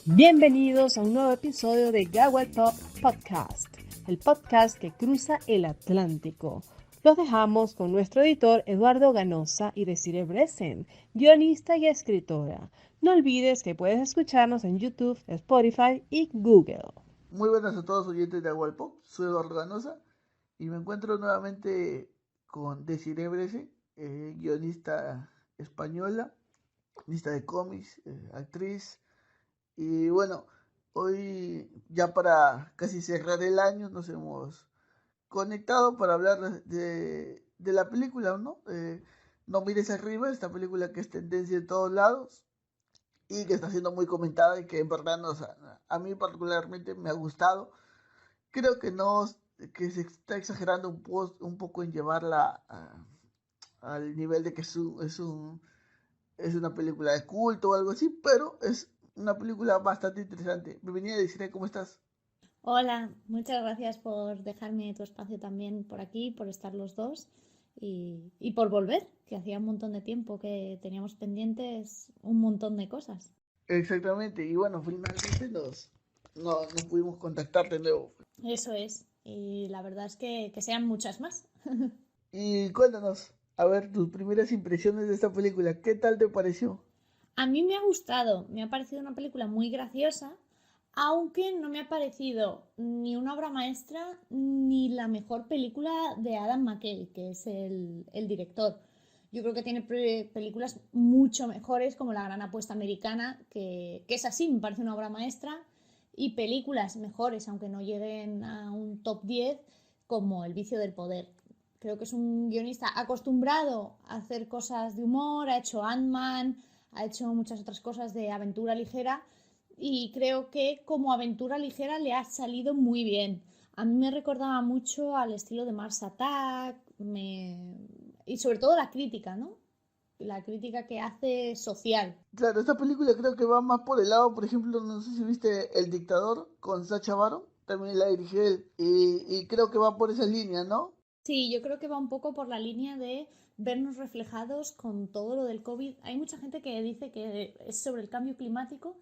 Bienvenidos a un nuevo episodio de Gawal Pop Podcast, el podcast que cruza el Atlántico. Los dejamos con nuestro editor Eduardo Ganosa y Desiree Bresen, guionista y escritora. No olvides que puedes escucharnos en YouTube, Spotify y Google. Muy buenas a todos oyentes de Agualpop, soy Eduardo Ganosa y me encuentro nuevamente con Desiree Brese, guionista española, guionista de cómics, actriz. Y bueno, hoy ya para casi cerrar el año nos hemos conectado para hablar de la película, ¿no? No mires arriba, esta película que es tendencia en todos lados y que está siendo muy comentada y que en verdad a mí particularmente me ha gustado. Creo que no, que se está exagerando un poco en llevarla al nivel de que es una película de culto o algo así, pero es una película bastante interesante. Bienvenida, Desiree, ¿cómo estás? Hola, muchas gracias por dejarme tu espacio también por aquí, por estar los dos y por volver, que hacía un montón de tiempo que teníamos pendientes un montón de cosas. Exactamente, y bueno, finalmente nos pudimos contactar de nuevo. Eso es, y la verdad es que sean muchas más. Y cuéntanos, a ver, tus primeras impresiones de esta película, ¿qué tal te pareció? A mí me ha gustado, me ha parecido una película muy graciosa, aunque no me ha parecido ni una obra maestra ni la mejor película de Adam McKay, que es el director. Yo creo que tiene películas mucho mejores, como La Gran Apuesta Americana, que es así, me parece una obra maestra, y películas mejores, aunque no lleguen a un top 10, como El vicio del poder. Creo que es un guionista acostumbrado a hacer cosas de humor, ha hecho Ant-Man, ha hecho muchas otras cosas de aventura ligera y creo que como aventura ligera le ha salido muy bien. A mí me recordaba mucho al estilo de Mars Attack y sobre todo la crítica, ¿no? La crítica que hace social. Claro, esta película creo que va más por el lado, por ejemplo, no sé si viste El Dictador con Sacha Baron, también la dirigió él, y creo que va por esa línea, ¿no? Sí, yo creo que va un poco por la línea de vernos reflejados con todo lo del COVID. Hay mucha gente que dice que es sobre el cambio climático,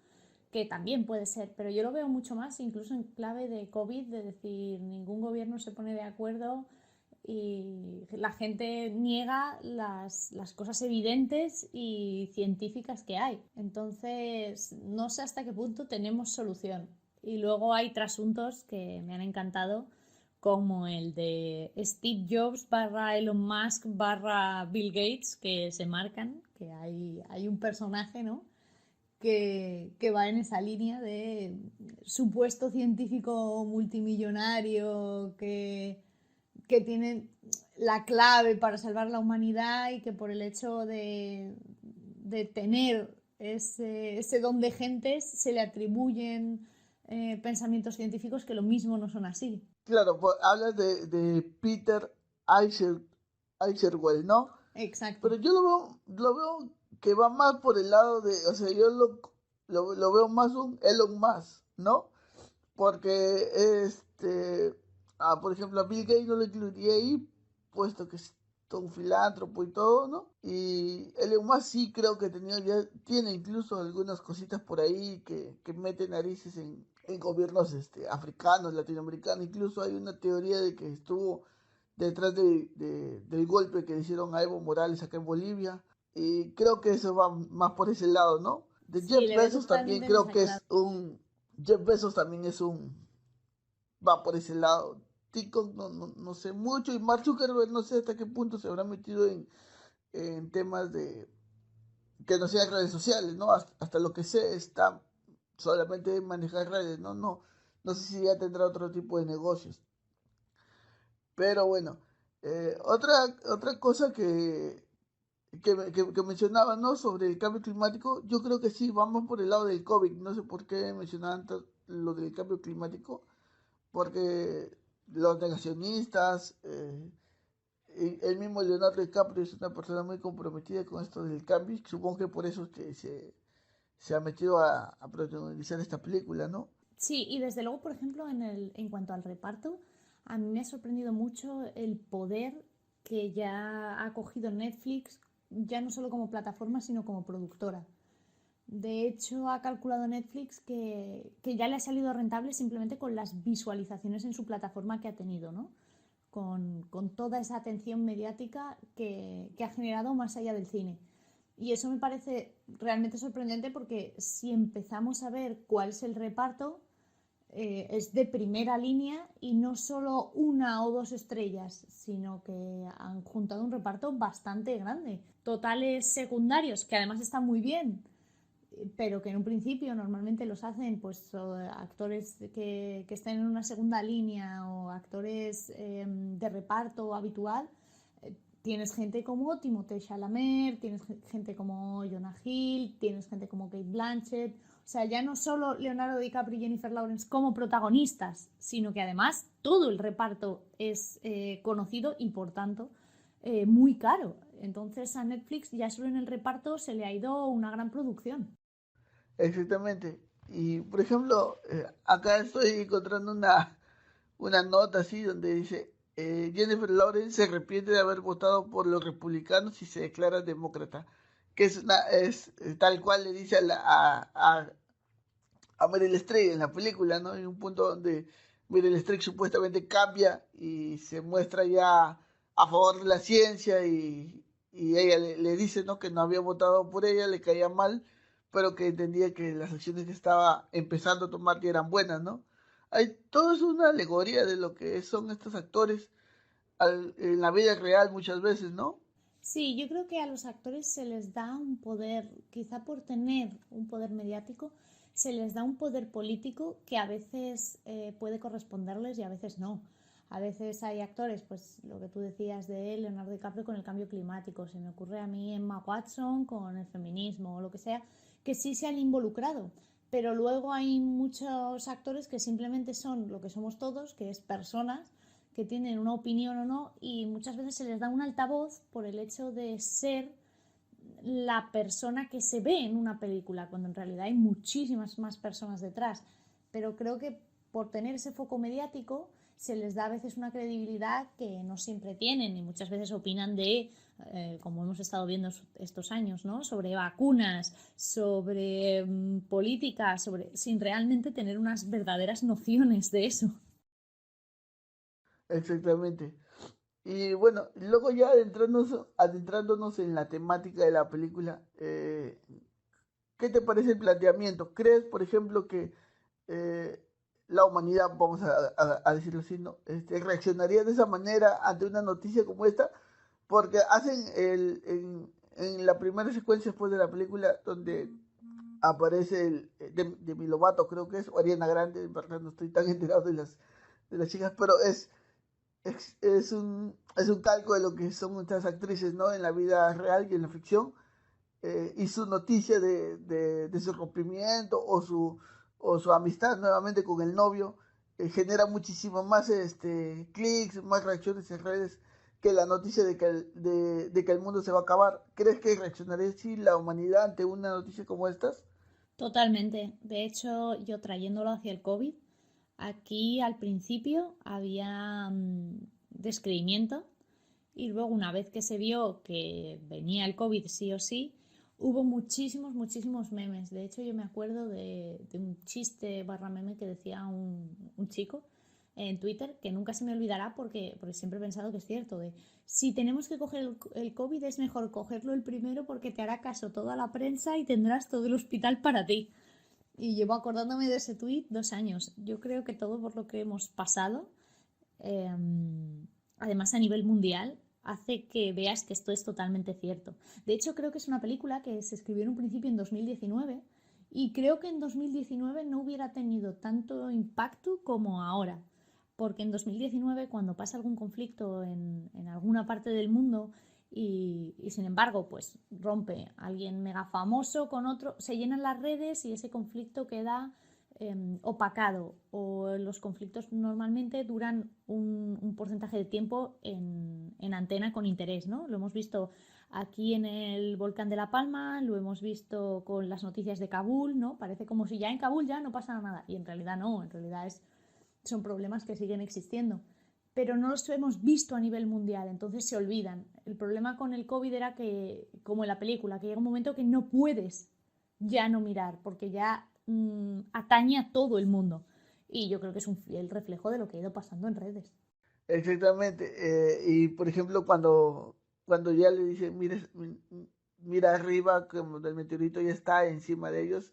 que también puede ser, pero yo lo veo mucho más, incluso en clave de COVID, de decir, ningún gobierno se pone de acuerdo y la gente niega las cosas evidentes y científicas que hay. Entonces, no sé hasta qué punto tenemos solución. Y luego hay trasuntos que me han encantado, como el de Steve Jobs barra Elon Musk barra Bill Gates, que se marcan, que hay un personaje, ¿no? Que va en esa línea de supuesto científico multimillonario que tiene la clave para salvar la humanidad y que por el hecho de tener ese don de gentes se le atribuyen pensamientos científicos que lo mismo no son así. Claro, hablas de Peter Eicher, Eicherwell, ¿no? Exacto. Pero yo lo veo que va más por el lado de, o sea, lo veo más un Elon Musk, ¿no? Porque por ejemplo, a Bill Gates no lo incluiría ahí, puesto que es todo un filántropo y todo, ¿no? Y Elon Musk sí creo que tiene incluso algunas cositas por ahí que mete narices en gobiernos africanos, latinoamericanos. Incluso hay una teoría de que estuvo detrás del golpe que le hicieron a Evo Morales acá en Bolivia. Y creo que eso va más por ese lado, ¿no? De Sí, Jeff le veo Bezos también totalmente en creo esa que clave. es un Jeff Bezos también es un... va por ese lado. TikTok no sé mucho y Mark Zuckerberg no sé hasta qué punto se habrá metido en temas de que no sean redes sociales, ¿no? Hasta lo que sé está solamente en manejar redes, no sé si ya tendrá otro tipo de negocios. Pero bueno, otra cosa que mencionaba, ¿no? Sobre el cambio climático, yo creo que sí, vamos por el lado del COVID. No sé por qué mencionaban lo del cambio climático, porque los negacionistas, el mismo Leonardo DiCaprio es una persona muy comprometida con esto del cambio, y supongo que por eso es que se ha metido a protagonizar esta película, ¿no? Sí, y desde luego, por ejemplo, en cuanto al reparto, a mí me ha sorprendido mucho el poder que ya ha cogido Netflix, ya no solo como plataforma, sino como productora. De hecho, ha calculado Netflix que ya le ha salido rentable simplemente con las visualizaciones en su plataforma que ha tenido, ¿no? Con toda esa atención mediática que ha generado más allá del cine. Y eso me parece realmente sorprendente porque si empezamos a ver cuál es el reparto, es de primera línea y no solo una o dos estrellas, sino que han juntado un reparto bastante grande. Totales secundarios, que además están muy bien, pero que en un principio normalmente los hacen pues actores que estén en una segunda línea o actores de reparto habitual. Tienes gente como Timothée Chalamet, tienes gente como Jonah Hill, tienes gente como Kate Blanchett. O sea, ya no solo Leonardo DiCaprio y Jennifer Lawrence como protagonistas, sino que además todo el reparto es conocido y por tanto muy caro. Entonces a Netflix ya solo en el reparto se le ha ido una gran producción. Exactamente. Y por ejemplo, acá estoy encontrando una nota así donde dice, Jennifer Lawrence se arrepiente de haber votado por los republicanos y se declara demócrata. Que es tal cual le dice a Meryl Streep en la película, ¿no? En un punto donde Meryl Streep supuestamente cambia y se muestra ya a favor de la ciencia y ella le dice, ¿no? Que no había votado por ella, le caía mal, pero que entendía que las acciones que estaba empezando a tomar ya eran buenas, ¿no? Todo es una alegoría de lo que son estos actores en la vida real muchas veces, ¿no? Sí, yo creo que a los actores se les da un poder, quizá por tener un poder mediático, se les da un poder político que a veces puede corresponderles y a veces no. A veces hay actores, pues lo que tú decías de Leonardo DiCaprio con el cambio climático, se me ocurre a mí Emma Watson con el feminismo o lo que sea, que sí se han involucrado. Pero luego hay muchos actores que simplemente son lo que somos todos, que es personas que tienen una opinión o no, y muchas veces se les da un altavoz por el hecho de ser la persona que se ve en una película, cuando en realidad hay muchísimas más personas detrás. Pero creo que por tener ese foco mediático se les da a veces una credibilidad que no siempre tienen y muchas veces opinan de, como hemos estado viendo estos años, ¿no? Sobre vacunas, sobre política, sin realmente tener unas verdaderas nociones de eso. Exactamente. Y bueno, luego ya adentrándonos en la temática de la película, ¿qué te parece el planteamiento? ¿Crees, por ejemplo, que eh, la humanidad, vamos a decirlo así, ¿no? Reaccionaría de esa manera ante una noticia como esta? Porque hacen en la primera secuencia después de la película donde aparece Demi Lovato, creo que es, o Ariana Grande, en verdad no estoy tan enterado de las chicas, pero es un calco de lo que son nuestras actrices, ¿no? En la vida real y en la ficción. Y su noticia de su rompimiento o su amistad nuevamente con el novio genera muchísimo más clics, más reacciones en redes que la noticia de que el mundo se va a acabar. ¿Crees que reaccionaría así la humanidad ante una noticia como estas? Totalmente. De hecho, yo trayéndolo hacia el COVID, aquí al principio había descreimiento y luego una vez que se vio que venía el COVID sí o sí, hubo muchísimos memes. De hecho, yo me acuerdo de un chiste barra meme que decía un chico en Twitter que nunca se me olvidará porque siempre he pensado que es cierto, de si tenemos que coger el COVID es mejor cogerlo el primero porque te hará caso toda la prensa y tendrás todo el hospital para ti. Y llevo acordándome de ese tuit 2 años. Yo creo que todo por lo que hemos pasado, eh, además a nivel mundial, hace que veas que esto es totalmente cierto. De hecho, creo que es una película que se escribió en un principio en 2019 y creo que en 2019 no hubiera tenido tanto impacto como ahora. Porque en 2019, cuando pasa algún conflicto en alguna parte del mundo y sin embargo, pues rompe alguien mega famoso con otro, se llenan las redes y ese conflicto queda opacado o los conflictos normalmente duran un porcentaje de tiempo en antena con interés, ¿no? Lo hemos visto aquí en el volcán de La Palma, lo hemos visto con las noticias de Kabul, ¿no? Parece como si ya en Kabul ya no pasa nada y en realidad no, en realidad son problemas que siguen existiendo. Pero no los hemos visto a nivel mundial, entonces se olvidan. El problema con el COVID era que, como en la película, que llega un momento que no puedes ya no mirar, porque ya atañe a todo el mundo. Y yo creo que es un fiel reflejo de lo que ha ido pasando en redes. Exactamente. Y por ejemplo, cuando ya le dicen, mira arriba, como el meteorito ya está encima de ellos,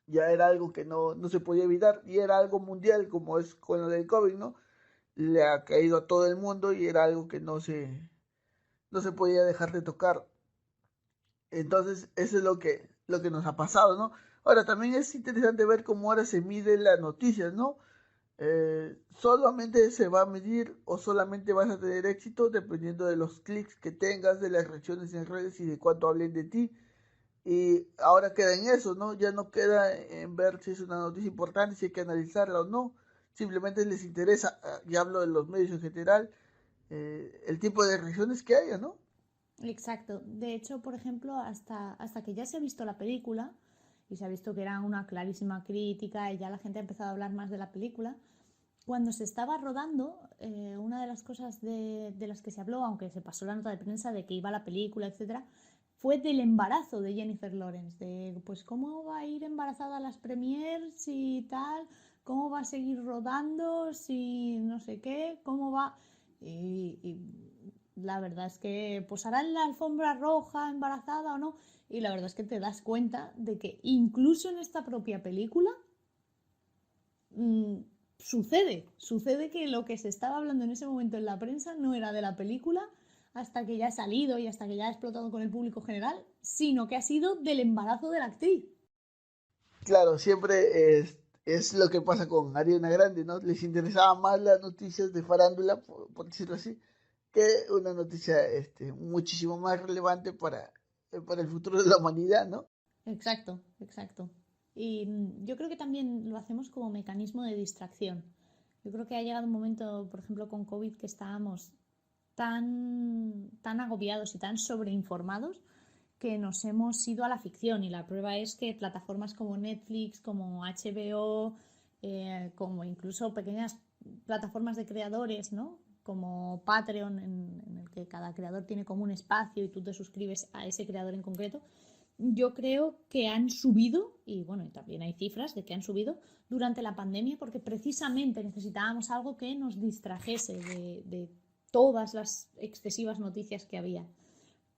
ya era algo que no se podía evitar y era algo mundial, como es con lo del COVID, ¿no? Le ha caído a todo el mundo y era algo que no se podía dejar de tocar. Entonces, eso es lo que nos ha pasado, ¿no? Ahora, también es interesante ver cómo ahora se miden las noticias, ¿no? Solamente se va a medir o solamente vas a tener éxito dependiendo de los clics que tengas, de las reacciones en redes y de cuánto hablen de ti. Y ahora queda en eso, ¿no? Ya no queda en ver si es una noticia importante, si hay que analizarla o no. Simplemente les interesa, y hablo de los medios en general, el tipo de reacciones que haya, ¿no? Exacto. De hecho, por ejemplo, hasta que ya se ha visto la película y se ha visto que era una clarísima crítica y ya la gente ha empezado a hablar más de la película, cuando se estaba rodando, una de las cosas de las que se habló, aunque se pasó la nota de prensa de que iba la película, etcétera, fue del embarazo de Jennifer Lawrence, de pues cómo va a ir embarazada a las premiers y tal, cómo va a seguir rodando, si no sé qué, cómo va. Y la verdad es que pues harán la alfombra roja embarazada o no. Y la verdad es que te das cuenta de que incluso en esta propia película mmm, sucede que lo que se estaba hablando en ese momento en la prensa no era de la película hasta que ya ha salido y hasta que ya ha explotado con el público general, sino que ha sido del embarazo de la actriz. Claro, siempre es lo que pasa con Ariana Grande, ¿no? Les interesaba más las noticias de farándula, por decirlo así, que una noticia muchísimo más relevante para el futuro de la humanidad, ¿no? Exacto, exacto. Y yo creo que también lo hacemos como mecanismo de distracción. Yo creo que ha llegado un momento, por ejemplo, con COVID, que estábamos tan agobiados y tan sobreinformados que nos hemos ido a la ficción. Y la prueba es que plataformas como Netflix, como HBO, como incluso pequeñas plataformas de creadores, ¿no? Como Patreon, en el que cada creador tiene como un espacio y tú te suscribes a ese creador en concreto, yo creo que han subido, y bueno, y también hay cifras de que han subido durante la pandemia porque precisamente necesitábamos algo que nos distrajese de todas las excesivas noticias que había.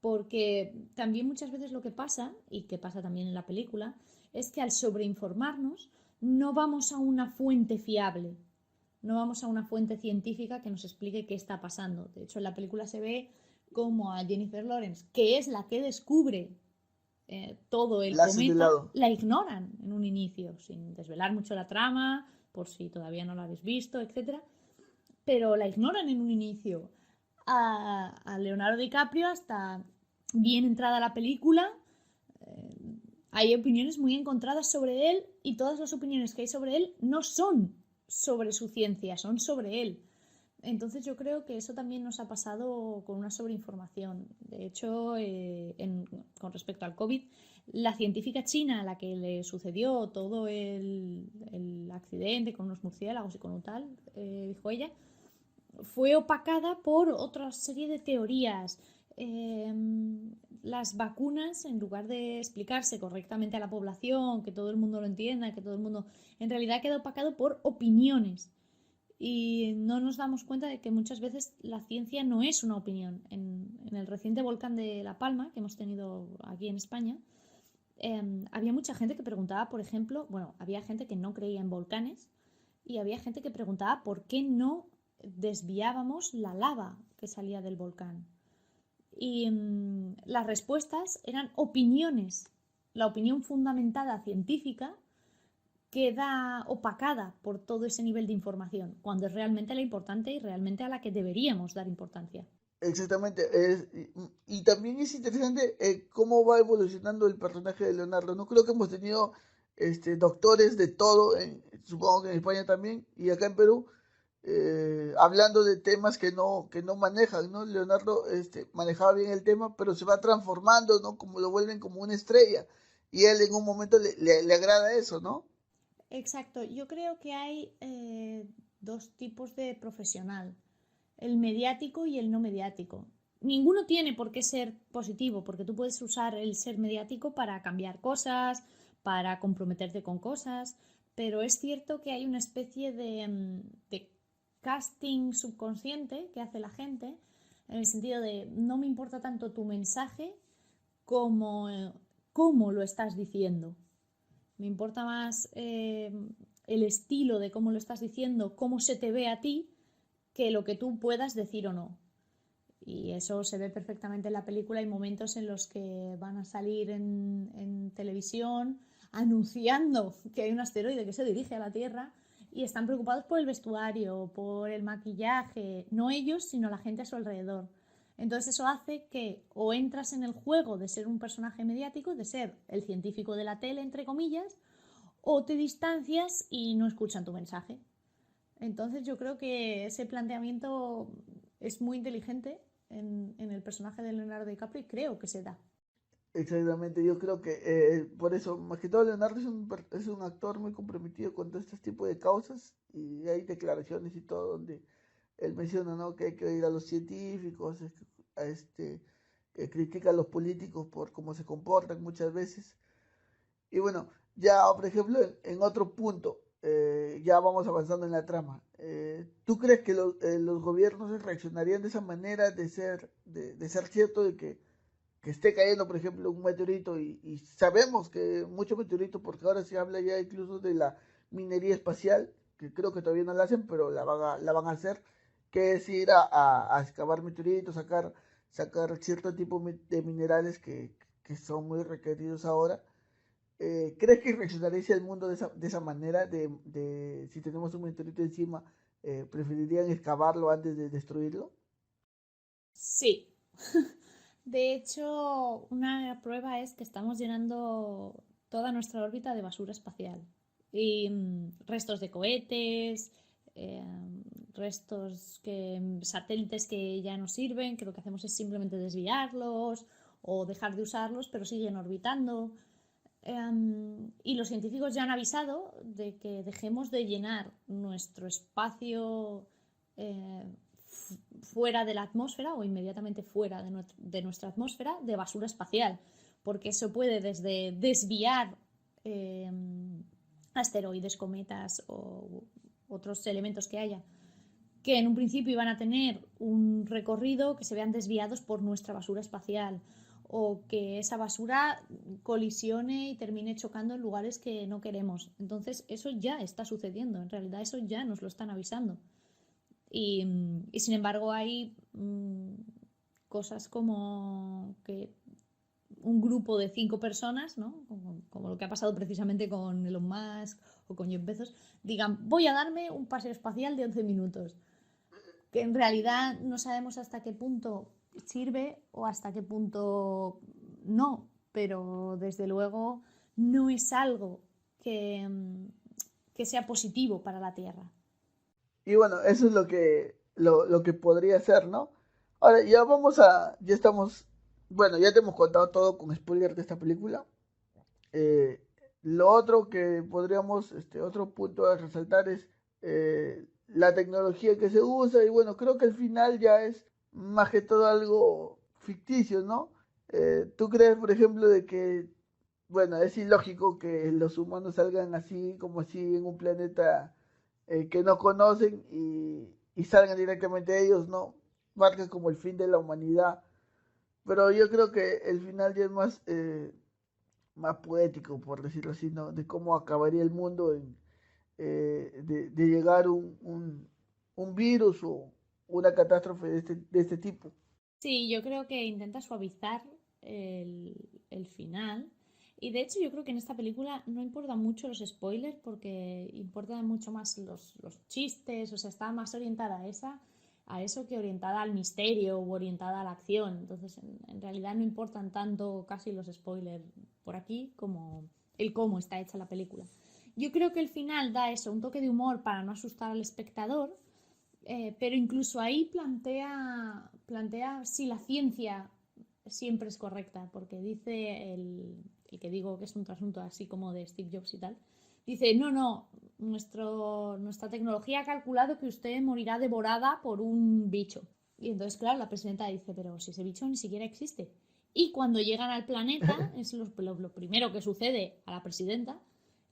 Porque también muchas veces lo que pasa, y que pasa también en la película, es que al sobreinformarnos no vamos a una fuente fiable, no vamos a una fuente científica que nos explique qué está pasando. De hecho, en la película se ve como a Jennifer Lawrence, que es la que descubre todo el La hacen de cometa, lado. la ignoran en un inicio, sin desvelar mucho la trama, por si todavía no la habéis visto, etcétera, pero la ignoran en un inicio. A Leonardo DiCaprio hasta bien entrada la película, hay opiniones muy encontradas sobre él y todas las opiniones que hay sobre él no son sobre su ciencia, son sobre él. Entonces yo creo que eso también nos ha pasado con una sobreinformación. De hecho, con respecto al COVID, la científica china a la que le sucedió todo el accidente con unos murciélagos y con un tal, dijo ella, fue opacada por otra serie de teorías. Las vacunas, en lugar de explicarse correctamente a la población, que todo el mundo lo entienda, que todo el mundo, en realidad queda opacado por opiniones. Y no nos damos cuenta de que muchas veces la ciencia no es una opinión. En el reciente volcán de La Palma, que hemos tenido aquí en España, había mucha gente que preguntaba, por ejemplo, bueno, había gente que no creía en volcanes y había gente que preguntaba por qué no desviábamos la lava que salía del volcán. Y las respuestas eran opiniones. La opinión fundamentada científica queda opacada por todo ese nivel de información, cuando es realmente la importante y realmente a la que deberíamos dar importancia. Exactamente. Y también es interesante cómo va evolucionando el personaje de Leonardo. No creo que hemos tenido doctores de todo, supongo que en España también, y acá en Perú, hablando de temas que no manejan, ¿no? Leonardo manejaba bien el tema, pero se va transformando, ¿no? Como lo vuelven como una estrella. Y él en un momento le agrada eso, ¿no? Exacto, yo creo que hay dos tipos de profesional, el mediático y el no mediático. ninguno tiene por qué ser positivo, porque tú puedes usar el ser mediático para cambiar cosas, para comprometerte con cosas, pero es cierto que hay una especie de casting subconsciente que hace la gente, en el sentido de no me importa tanto tu mensaje como cómo lo estás diciendo. Me importa más el estilo de cómo lo estás diciendo, cómo se te ve a ti, que lo que tú puedas decir o no. Y eso se ve perfectamente en la película. Hay momentos en los que van a salir en televisión anunciando que hay un asteroide que se dirige a la Tierra y están preocupados por el vestuario, por el maquillaje, no ellos, sino la gente a su alrededor. Entonces eso hace que o entras en el juego de ser un personaje mediático, de ser el científico de la tele, entre comillas, o te distancias y no escuchan tu mensaje. Entonces yo creo que ese planteamiento es muy inteligente en el personaje de Leonardo DiCaprio y creo que se da. Exactamente, yo creo que por eso, más que todo, Leonardo es un actor muy comprometido con todo este tipo de causas y hay declaraciones y todo donde él menciona, ¿no? Que hay que oír a los científicos, a que critica a los políticos por cómo se comportan muchas veces. Y bueno, ya por ejemplo, en otro punto, ya vamos avanzando en la trama. ¿Tú crees que los gobiernos reaccionarían de esa manera de ser cierto de que esté cayendo, por ejemplo, un meteorito y sabemos que muchos meteoritos, porque ahora se habla ya incluso de la minería espacial, que creo que todavía no la hacen, pero la van a hacer, que es ir a excavar meteoritos, sacar cierto tipo de minerales que son muy requeridos ahora. ¿Crees que reaccionaría el mundo de esa manera, de si tenemos un meteorito encima, preferirían excavarlo antes de destruirlo? Sí. De hecho, una prueba es que estamos llenando toda nuestra órbita de basura espacial. Y restos de cohetes, eh, satélites que ya no sirven, que lo que hacemos es simplemente desviarlos o dejar de usarlos, pero siguen orbitando. Y los científicos ya han avisado de que dejemos de llenar nuestro espacio eh, fuera de la atmósfera o inmediatamente fuera de nuestra atmósfera de basura espacial, porque eso puede desde desviar eh, asteroides, cometas o otros elementos que haya, que en un principio iban a tener un recorrido, que se vean desviados por nuestra basura espacial, o que esa basura colisione y termine chocando en lugares que no queremos. Entonces eso ya está sucediendo, en realidad eso ya nos lo están avisando. Y sin embargo hay cosas como que un grupo de 5 personas, ¿no? Como lo que ha pasado precisamente con Elon Musk o con Jeff Bezos, digan, voy a darme un paseo espacial de 11 minutos, que en realidad no sabemos hasta qué punto sirve o hasta qué punto no, pero desde luego no es algo que, que sea positivo para la Tierra. Y bueno, eso es lo que podría ser, ¿no? Ahora, ya estamos, bueno, ya te hemos contado todo con spoiler de esta película. Eh, lo otro que podríamos, otro punto a resaltar es la tecnología que se usa y bueno, creo que al final ya es más que todo algo ficticio, ¿no? ¿Tú crees, por ejemplo, de que, bueno, es ilógico que los humanos salgan así, como así, en un planeta que no conocen y salgan directamente a ellos, ¿no? Marca como el fin de la humanidad. Pero yo creo que el final ya es más poético, por decirlo así, ¿no? De cómo acabaría el mundo de llegar un virus o una catástrofe de este tipo. Sí, yo creo que intenta suavizar el, el final. Y de hecho yo creo que en esta película no importan mucho los spoilers porque importan mucho más los chistes, o sea, está más orientada a eso que orientada al misterio o orientada a la acción. Entonces, en realidad no importan tanto casi los spoilers por aquí como el cómo está hecha la película. Yo creo que el final da eso, un toque de humor para no asustar al espectador, pero incluso ahí plantea si la ciencia siempre es correcta, porque dice el que digo que es un trasunto así como de Steve Jobs y tal, dice, no, nuestra tecnología ha calculado que usted morirá devorada por un bicho. Y entonces, claro, la presidenta dice, pero si ese bicho ni siquiera existe. Y cuando llegan al planeta, es lo primero que sucede a la presidenta.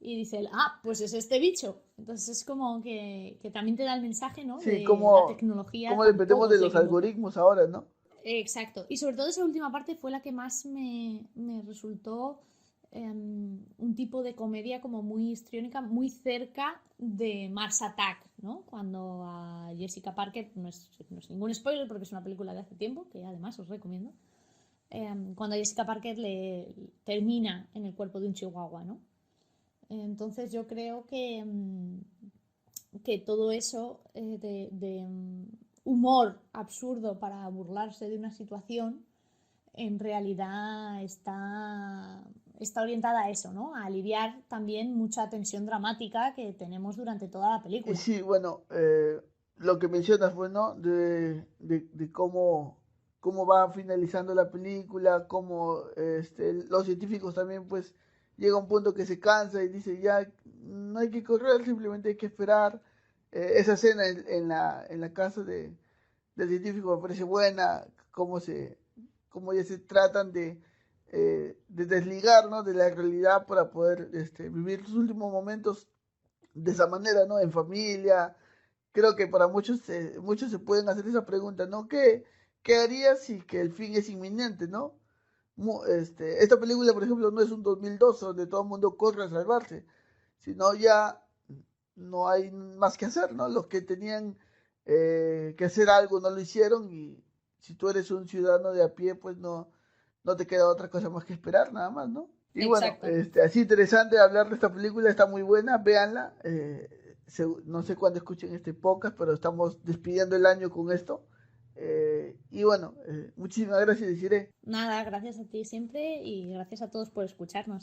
Y dice, pues es este bicho. Entonces es como que también te da el mensaje, ¿no? Sí, De la como, tecnología como dependemos tampoco de se los equivoca. algoritmos ahora, ¿no? Exacto. Y sobre todo esa última parte fue la que más me resultó un tipo de comedia como muy histriónica, muy cerca de Mars Attack, ¿no? Cuando a Jessica Parker, no es ningún spoiler porque es una película de hace tiempo, que además os recomiendo, cuando a Jessica Parker le termina en el cuerpo de un chihuahua, ¿no? Entonces yo creo que todo eso de humor absurdo para burlarse de una situación en realidad está orientada a eso, ¿no? A aliviar también mucha tensión dramática que tenemos durante toda la Y película. sí, bueno, lo que mencionas, bueno, de cómo va finalizando la película, cómo los científicos también, pues, llega un punto que se cansa y dice, ya, no hay que correr, simplemente hay que esperar. Esa escena en la casa del científico me parece buena, cómo ya se tratan de desligar, ¿no? De la realidad para poder vivir sus últimos momentos de esa manera, ¿no? En familia. Creo que para muchos se pueden hacer esa pregunta, ¿no? ¿Qué harías si que el fin es inminente, ¿no? Esta película, por ejemplo, no es un 2002 donde todo el mundo corre a salvarse, sino ya no hay más que hacer, ¿no? Los que tenían que hacer algo no lo hicieron y si tú eres un ciudadano de a pie, pues no te queda otra cosa más que esperar, nada más, ¿no? Y bueno, Exacto. así interesante hablar de esta película, está muy buena, véanla. No sé cuándo escuchen este podcast, pero estamos despidiendo el año con esto. Y bueno, muchísimas gracias, Desiree. Nada, gracias a ti siempre y gracias a todos por escucharnos.